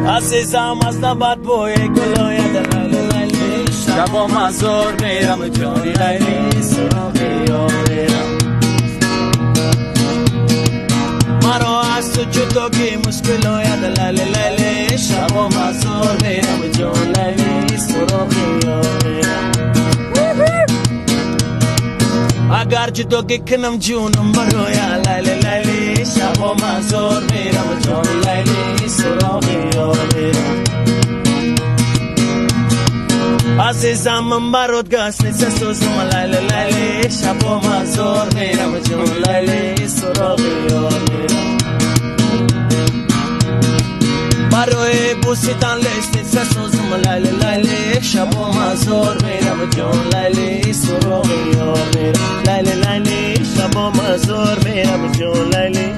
عزیزم از نبات بوی گلوی دلالی شبا مزور میرم جانی لیلی سراغی آورم مرا از تو جداگی مشکلوی دلالی لیلی شبا مزور میرم جانی لیلی سراغی آورم اگر جداگی کنم جونم بروی لیلی لیلی شبا مزور میرم جانی لیلی سراغی آورم عزیزم من برات گاز نیست سوزم لیلی لیلی شبا مزور میرم جون لیلی سراغی آورم برای بوسیدن لیست نیست سوزم لیلی لیلی شبا مزور میرم جون لیلی سراغی آورم لیلی لیلی شبا مزور میرم جون لیلی